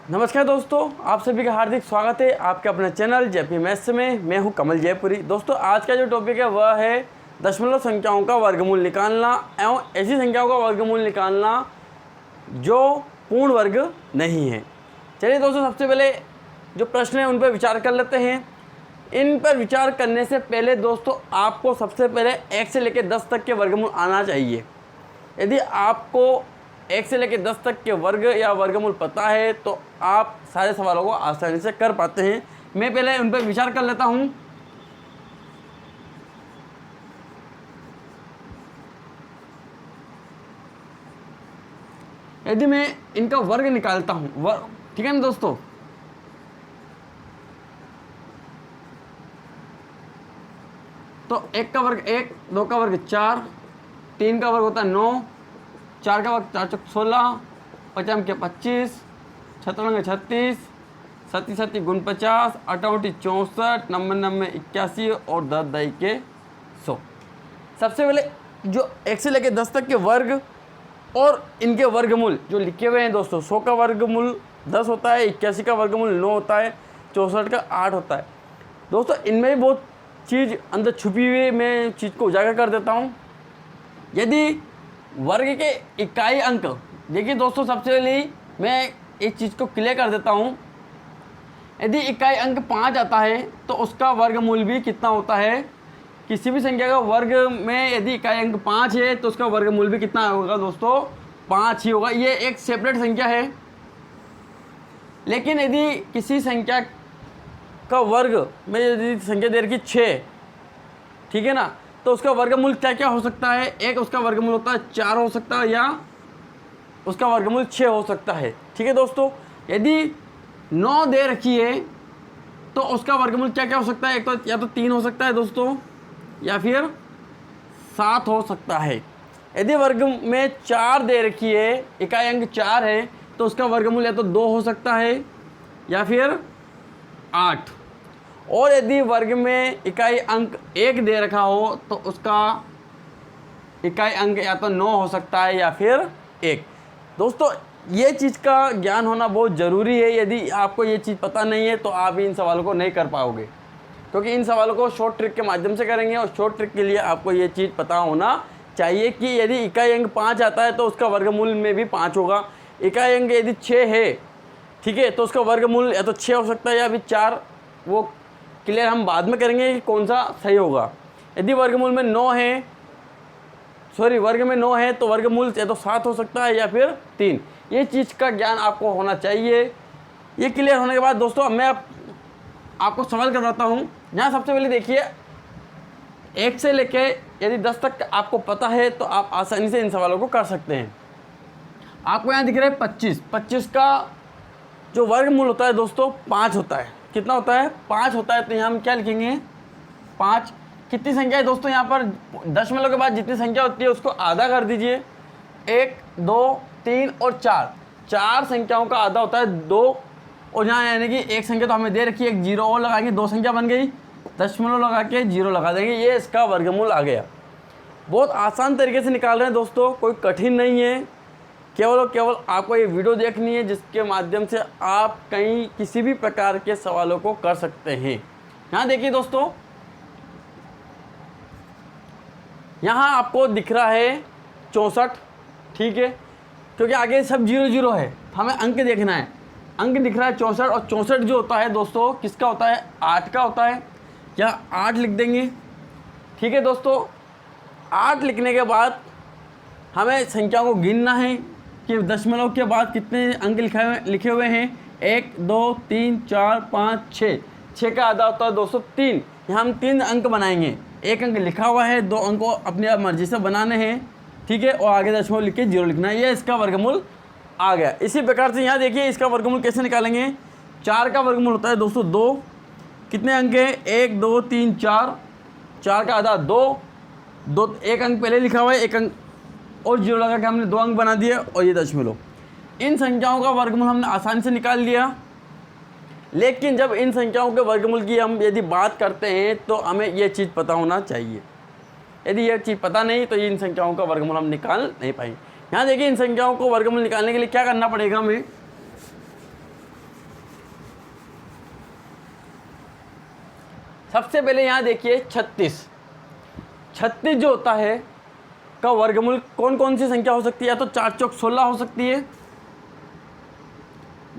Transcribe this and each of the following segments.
नमस्कार दोस्तों, आप सभी का हार्दिक स्वागत है आपके अपने चैनल जेपी मैथ्स में। मैं हूं कमल जयपुरी। दोस्तों, आज का जो टॉपिक है वह है दशमलव संख्याओं का वर्गमूल निकालना एवं ऐसी संख्याओं का वर्गमूल निकालना जो पूर्ण वर्ग नहीं है। चलिए दोस्तों, सबसे पहले जो प्रश्न है उन पर विचार कर लेते हैं। इन पर विचार करने से पहले दोस्तों आपको सबसे पहले 1 से लेकर 10 तक के वर्गमूल आना चाहिए। यदि आपको 1 से लेकर 10 तक के वर्ग या वर्गमूल पता है तो आप सारे सवालों को आसानी से कर पाते हैं। मैं पहले उन पर विचार कर लेता हूं। यदि मैं इनका वर्ग निकालता हूं, ठीक है ना दोस्तों, तो 1 का वर्ग 1, 2 का वर्ग 4, 3 का वर्ग होता है 9, 4 का वर्ग 4 चौक 16, 5 के 25, 6 36, 7 7 गुण 50, 8 64, 9 81 और 10 दई के 100। सबसे पहले जो 1 से लेकर 10 तक के वर्ग और इनके वर्गमूल जो लिखे हुए हैं दोस्तों, 100 का वर्गमूल 10 होता है, 81 का वर्गमूल 9 होता है, 64 का 8 होता है। दोस्तों इनमें भी बहुत चीज़ अंदर छुपी हुई है, मैं चीज़ को उजागर कर देता हूँ। यदि वर्ग के इकाई अंक, देखिए दोस्तों, सबसे पहले मैं एक चीज़ को क्लियर कर देता हूँ। यदि इकाई अंक 5 आता है तो उसका वर्गमूल भी कितना होता है। किसी भी संख्या का वर्ग में यदि इकाई अंक 5 है तो उसका वर्गमूल भी कितना होगा दोस्तों, 5 ही होगा। ये एक सेपरेट संख्या है। लेकिन यदि किसी संख्या का वर्ग में यदि संख्या दे रखी 6, ठीक है ना, तो उसका वर्गमूल क्या क्या हो सकता है। एक उसका वर्गमूल होता है 4 हो सकता है, या उसका वर्गमूल 6 हो सकता है। ठीक है दोस्तों, यदि 9 दे रखी है तो उसका वर्गमूल क्या क्या हो सकता है। एक तो या तो 3 हो सकता है दोस्तों, या फिर 7 हो सकता है। यदि वर्ग में 4 दे रखी है, इकाई अंक 4 है, तो उसका वर्गमूल या तो 2 हो सकता है या फिर 8। और यदि वर्ग में इकाई अंक 1 दे रखा हो तो उसका इकाई अंक या तो 9 हो सकता है या फिर 1। दोस्तों ये चीज़ का ज्ञान होना बहुत ज़रूरी है। यदि आपको ये चीज़ पता नहीं है तो आप इन सवालों को नहीं कर पाओगे, क्योंकि इन सवालों को शॉर्ट ट्रिक के माध्यम से करेंगे। और शॉर्ट ट्रिक के लिए आपको ये चीज़ पता होना चाहिए कि यदि इकाई अंक 5 आता है तो उसका वर्गमूल में भी 5 होगा। इकाई अंक यदि 6 है, ठीक है, तो उसका वर्गमूल या तो 6 हो सकता है या फिर 4। वो क्लियर हम बाद में करेंगे कि कौन सा सही होगा। यदि वर्गमूल में 9 है, वर्ग में 9 है तो वर्गमूल या तो 7 हो सकता है या फिर 3। ये चीज़ का ज्ञान आपको होना चाहिए। ये क्लियर होने के बाद दोस्तों अब मैं आपको सवाल करवाता हूँ। यहाँ सबसे पहले देखिए, 1 से लेके यदि 10 तक आपको पता है तो आप आसानी से इन सवालों को कर सकते हैं। आपको यहाँ दिख रहा है 25। 25 का जो वर्गमूल होता है दोस्तों 5 होता है। कितना होता है, 5 होता है। तो यहाँ हम क्या लिखेंगे, 5। कितनी संख्या है दोस्तों, यहाँ पर दशमलव के बाद जितनी संख्या होती है उसको आधा कर दीजिए। 1 2 3 और 4, 4 संख्याओं का आधा होता है 2। और यहाँ यानी कि एक संख्या तो हमें दे रखी है, एक 0 और लगाएंगे, 2 संख्या बन गई, दशमलव लगा के 0 लगा देंगे, ये इसका वर्गमूल आ गया। बहुत आसान तरीके से निकाल रहे हैं दोस्तों, कोई कठिन नहीं है। केवल और केवल आपको ये वीडियो देखनी है जिसके माध्यम से आप कहीं किसी भी प्रकार के सवालों को कर सकते हैं। यहाँ देखिए दोस्तों, यहाँ आपको दिख रहा है 64, ठीक है, क्योंकि आगे सब 0 0 है, हमें अंक देखना है। अंक दिख रहा है 64, और 64 जो होता है दोस्तों किसका होता है, 8 का होता है। या 8 लिख देंगे, ठीक है दोस्तों। 8 लिखने के बाद हमें संख्याओं को गिनना है कि दशमलव के बाद कितने अंक लिखे हुए हैं। 1 2 3 4 5 6, 6 का आधा होता है दोस्तों 3। यहाँ हम 3 अंक बनाएंगे। एक अंक लिखा हुआ है, 2 अंक को अपनी आप मर्जी से बनाने हैं, ठीक है, और आगे दशमलव लिख के 0 लिखना है। ये इसका वर्गमूल आ गया। इसी प्रकार से यहाँ देखिए इसका वर्गमूल कैसे निकालेंगे। 4 का वर्गमूल होता है दोस्तों 2। कितने अंक हैं, 1 2 3 4, 4 का आधा 2, एक अंक पहले लिखा हुआ है, एक अंक और 0 लगा के हमने 2 अंक बना दिए, और ये दशमलव। इन संख्याओं का वर्गमूल हमने आसानी से निकाल लिया। लेकिन जब इन संख्याओं के वर्गमूल की हम यदि बात करते हैं तो हमें यह चीज़ पता होना चाहिए। यदि यह चीज़ पता नहीं तो इन संख्याओं का वर्गमूल हम निकाल नहीं पाएंगे। यहाँ देखिए इन संख्याओं को वर्गमूल निकालने के लिए क्या करना पड़ेगा हमें। सबसे पहले यहाँ देखिए 36। 36 जो होता है का वर्गमूल कौन कौन सी संख्या हो सकती है? या तो 4 चौक 16 हो सकती है,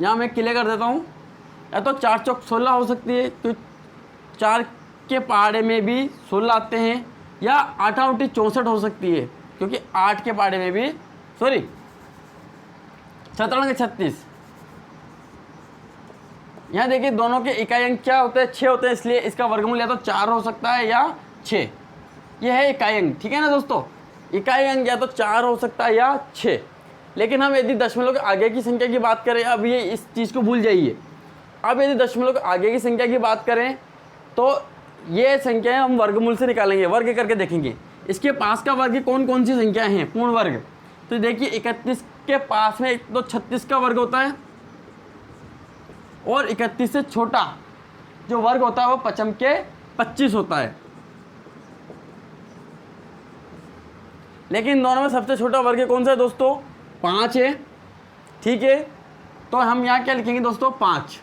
यहाँ मैं क्लियर कर देता हूँ, या तो 4 चौक 16 हो सकती है, तो 4 के पहाड़े में भी 16 आते हैं, या 8 8 64 हो सकती है, क्योंकि 8 के पहाड़े में भी 17 36। यहाँ देखिए दोनों के इकाई अंक क्या होते हैं? 6 होते हैं, इसलिए इसका वर्गमूल या तो 4 हो सकता है या 6। यह है इकाई अंक, ठीक है ना दोस्तों। इकाई अंक या तो 4 हो सकता है या 6। लेकिन हम यदि दशमलव के आगे की संख्या की बात करें, अब ये इस चीज़ को भूल जाइए। अब यदि दशमलव के आगे की संख्या की बात करें तो ये संख्याएं हम वर्गमूल से निकालेंगे, वर्ग करके देखेंगे इसके पास का वर्ग कौन कौन सी संख्याएं हैं, पूर्ण वर्ग। तो देखिए 31 के पास में तो 36 का वर्ग होता है, और 31 से छोटा जो वर्ग होता है वो पचम के 25 होता है। लेकिन दोनों में सबसे छोटा वर्ग कौन सा है दोस्तों? 5 है, ठीक है। तो हम यहाँ क्या लिखेंगे दोस्तों? 5।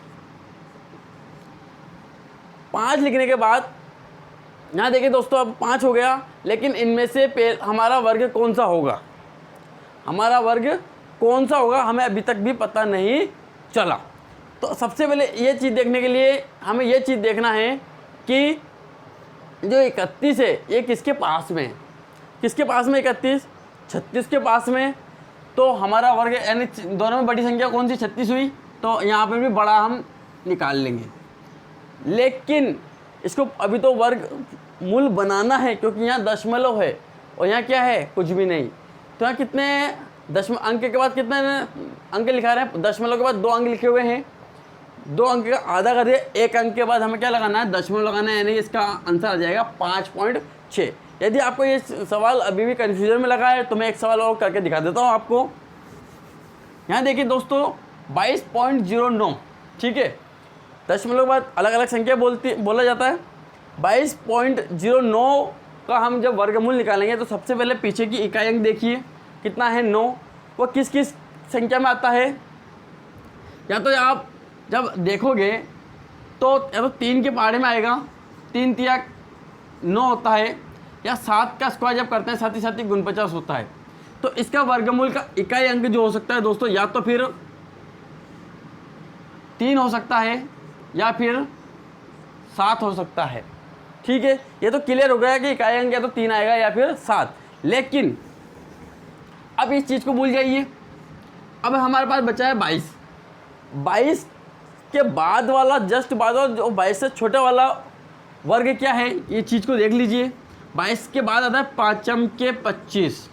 5 लिखने के बाद यहाँ देखिए दोस्तों अब 5 हो गया, लेकिन इनमें से हमारा वर्ग कौन सा होगा? हमारा वर्ग कौन सा होगा हमें अभी तक भी पता नहीं चला। तो सबसे पहले ये चीज़ देखने के लिए हमें ये चीज़ देखना है कि जो 31 है ये किसके पास में है? किसके पास में 31? 36 के पास में। तो हमारा वर्ग यानी दोनों में बड़ी संख्या कौन सी? 36 हुई, तो यहाँ पे भी बड़ा हम निकाल लेंगे। लेकिन इसको अभी तो वर्ग मूल बनाना है, क्योंकि यहाँ दशमलव है और यहाँ क्या है? कुछ भी नहीं। तो यहाँ कितने अंक के बाद कितने अंक लिखा रहे हैं? दशमलव के बाद 2 अंक लिखे हुए हैं, 2 अंक का आधा कर दिया, 1 अंक के बाद हमें क्या लगाना है? दशमलव लगाना है, यानी इसका आंसर आ जाएगा 5.6। यदि आपको ये सवाल अभी भी कन्फ्यूजन में लगा है तो मैं एक सवाल और करके दिखा देता हूँ आपको। यहाँ देखिए दोस्तों 22.09, ठीक है। दशमलव के बाद अलग अलग संख्या बोला जाता है। 22.09 का हम जब वर्गमूल निकालेंगे तो सबसे पहले पीछे की इकाई अंक देखिए कितना है? 9। वो किस किस संख्या में आता है? या तो आप जब देखोगे तो या तो 3 के पहाड़े में आएगा, 3 तिया 9 होता है, या 7 का स्क्वायर जब करते हैं 7 ही 49 होता है। तो इसका वर्गमूल का इकाई अंक जो हो सकता है दोस्तों, या तो फिर 3 हो सकता है या फिर 7 हो सकता है, ठीक है। ये तो क्लियर हो गया कि इकाई अंक या तो 3 आएगा या फिर 7। लेकिन अब इस चीज़ को भूल जाइए। अब हमारे पास बचा है 22। 22 के बाद वाला, जस्ट बाद वाला, जो 22 से छोटे वाला वर्ग क्या है, ये चीज़ को देख लीजिए। 22 के बाद आता है 5 के 25,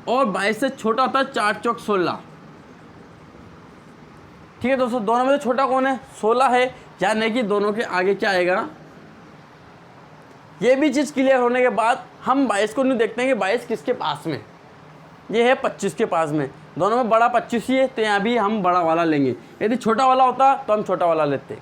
और 22 से छोटा होता है 4 चौक 16, ठीक है दोस्तों। दोनों में से छोटा कौन है? 16 है, यानी कि दोनों के आगे क्या आएगा? ये भी चीज़ क्लियर होने के बाद हम 22 को नहीं देखते हैं कि 22 किसके पास में। ये है 25 के पास में, दोनों में बड़ा 25 ही है, तो यहाँ भी हम बड़ा वाला लेंगे। यदि छोटा वाला होता तो हम छोटा वाला लेते।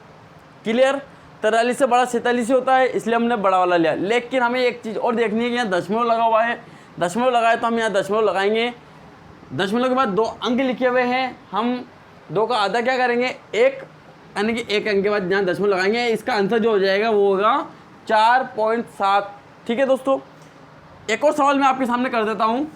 क्लियर? 43 से बड़ा 47 ही होता है, इसलिए हमने बड़ा वाला लिया। लेकिन हमें एक चीज़ और देखनी है कि यहाँ दशमलव लगा हुआ है। दशमलव लगाए तो हम यहाँ दशमलव लगाएंगे। दशमलव के बाद 2 अंक लिखे हुए हैं, हम 2 का आधा क्या करेंगे? 1, यानी कि 1 अंक के बाद यहाँ दशमलव लगाएंगे। इसका आंसर जो हो जाएगा वो होगा 4.7, ठीक है दोस्तों। एक और सवाल मैं आपके सामने कर देता हूँ।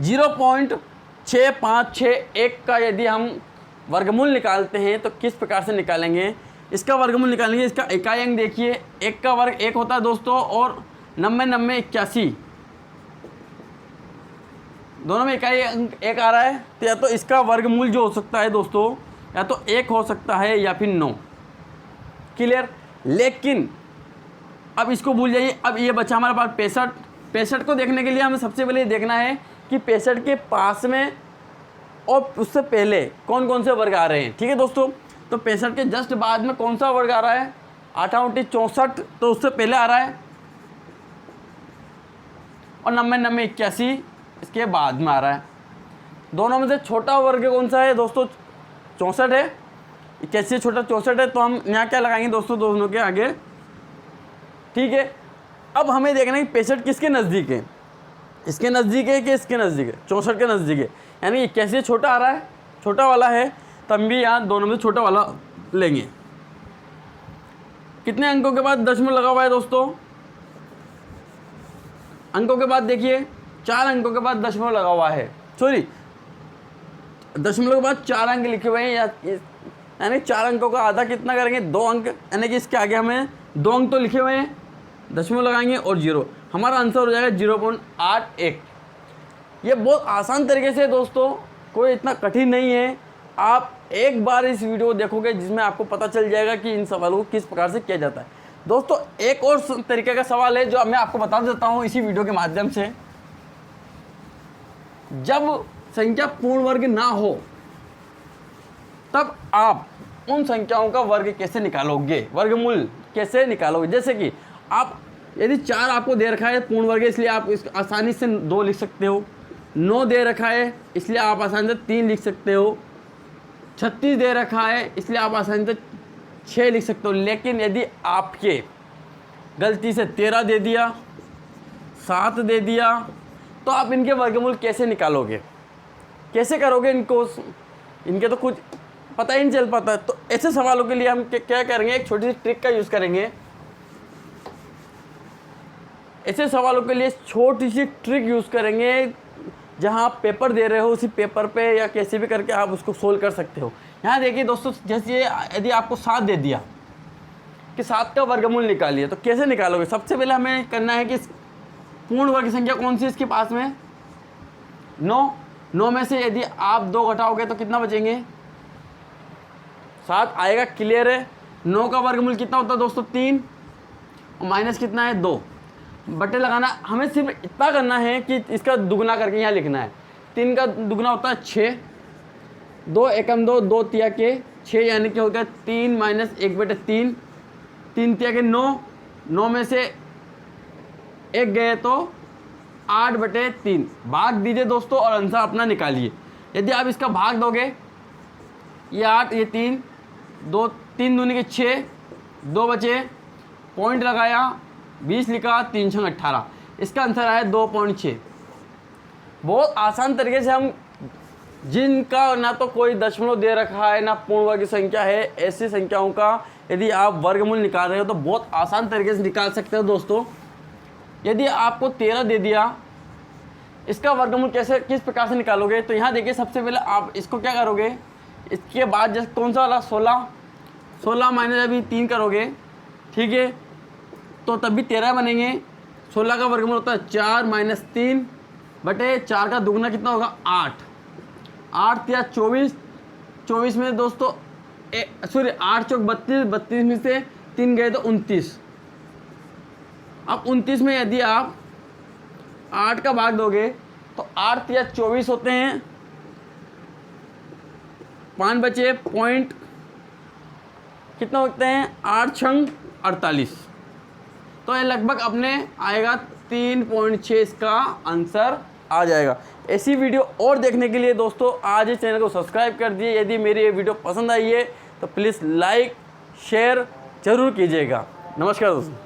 0.6561 का यदि हम वर्गमूल निकालते हैं तो किस प्रकार से निकालेंगे? इसका वर्गमूल निकालेंगे। इसका इकाई अंक देखिए, 1 का वर्ग 1 होता है दोस्तों, और 90 90 81, दोनों में इकाई अंक 1 आ रहा है। तो या तो इसका वर्गमूल जो हो सकता है दोस्तों, या तो 1 हो सकता है या फिर 9। क्लियर? लेकिन अब इसको भूल जाइए। अब ये बचा हमारे पास 65। 65 को देखने के लिए हमें सबसे पहले देखना है कि 65 के पास में और उससे पहले कौन कौन से वर्ग आ रहे हैं, ठीक है दोस्तों। तो 65 के जस्ट बाद में कौन सा वर्ग आ रहा है? 8 8 64, तो उससे पहले आ रहा है, और 90 90 81 इसके बाद में आ रहा है। दोनों में से छोटा वर्ग कौन सा है दोस्तों? 64 है। 81 से छोटा 64 है, तो हम यहाँ क्या लगाएंगे दोस्तों? दोनों के आगे, ठीक है। अब हमें देखना है कि 65 किसके नज़दीक है? इसके नज़दीक है कि इसके नज़दीक है? 64 के नज़दीक है, यानी 81 से छोटा आ रहा है, छोटा वाला है, तो हम भी यहाँ दोनों में छोटा वाला लेंगे। कितने अंकों के बाद दशमलव लगा हुआ है दोस्तों? अंकों के बाद देखिए 4 अंकों के बाद दशमलव लगा हुआ है, सॉरी दशमलव के बाद 4 अंक लिखे हुए हैं, यानी 4 अंकों का आधा कितना करेंगे? 2 अंक, यानी कि इसके आगे हमें 2 अंक तो लिखे हुए हैं, दशमलव लगाएंगे और 0, हमारा आंसर हो जाएगा 0.81। ये बहुत आसान तरीके से दोस्तों, कोई इतना कठिन नहीं है। आप एक बार इस वीडियो को देखोगे जिसमें आपको पता चल जाएगा कि इन सवालों को किस प्रकार से किया जाता है। दोस्तों एक और तरीके का सवाल है जो अब मैं आपको बता देता हूँ इसी वीडियो के माध्यम से। जब संख्या पूर्ण वर्ग ना हो तब आप उन संख्याओं का वर्ग कैसे निकालोगे, वर्गमूल कैसे निकालोगे? जैसे कि आप यदि 4 आपको दे रखा है पूर्ण वर्ग, इसलिए आप इस आसानी से 2 लिख सकते हो। 9 दे रखा है इसलिए आप आसानी से 3 लिख सकते हो। 36 दे रखा है इसलिए आप आसानी से 6 लिख सकते हो। लेकिन यदि आपके गलती से 13 दे दिया, 7 दे दिया, तो आप इनके वर्गमूल कैसे निकालोगे, कैसे करोगे इनको? इनके तो कुछ पता ही नहीं चल पाता। तो ऐसे सवालों के लिए हम क्या करेंगे, एक छोटी सी ट्रिक का यूज़ करेंगे। ऐसे सवालों के लिए छोटी सी ट्रिक यूज़ करेंगे, जहां आप पेपर दे रहे हो उसी पेपर पे या कैसे भी करके आप उसको सोल्व कर सकते हो। यहाँ देखिए दोस्तों, जैसे यदि आपको 7 दे दिया कि 7 का वर्गमूल निकालिए, तो कैसे निकालोगे? सबसे पहले हमें करना है कि पूर्ण वर्ग संख्या कौन सी है इसके पास में? 9 में से यदि आप 2 घटाओगे तो कितना बचेंगे? 7 आएगा, क्लियर है। 9 का वर्गमूल कितना होता है दोस्तों? 3, और माइनस कितना है? 2। बटे लगाना, हमें सिर्फ इतना करना है कि इसका दुगना करके यहाँ लिखना है। 3 का दुगना होता है 6, 2 एकम 2, 2 तिया के 6, यानी कि हो गया 3 माइनस 1/3, 3 तिया के 9, 9 में से 1 गए तो 8/3। भाग दीजिए दोस्तों और आंसर अपना निकालिए। यदि आप इसका भाग दोगे, ये 8, ये 3, 2 3 दूनी के 6, 2 बचे, पॉइंट लगाया, 20 लिखा, 3 छंग 18, इसका आंसर आया 2.6। बहुत आसान तरीके से हम, जिनका ना तो कोई दशमलव दे रखा है ना पूर्ण वर्ग संख्या है, ऐसी संख्याओं का यदि आप वर्गमूल निकाल रहे हो तो बहुत आसान तरीके से निकाल सकते हो दोस्तों। यदि आपको 13 दे दिया, इसका वर्गमूल कैसे, किस प्रकार से निकालोगे? तो यहाँ देखिए, सबसे पहले आप इसको क्या करोगे, इसके बाद जैसे कौन सा वाला 16 माइनस अभी 3 करोगे, ठीक है, तो तब भी 13 बनेंगे। 16 का वर्गमूल होता है 4 माइनस 3 बटे 4 का दुगना कितना होगा? 8 या 24, 24 में दोस्तों 8 चौक 32, 32 में से 3 गए तो 29। अब 29 में यदि आप 8 का भाग दोगे तो 8 या 24 होते हैं, 5 बचे, पॉइंट कितना होते हैं? 8 छंग 48, तो ये लगभग अपने आएगा 3.6, इसका आंसर आ जाएगा। ऐसी वीडियो और देखने के लिए दोस्तों आज इस चैनल को सब्सक्राइब कर दिए। यदि मेरी ये वीडियो पसंद आई है तो प्लीज़ लाइक शेयर ज़रूर कीजिएगा। नमस्कार दोस्तों।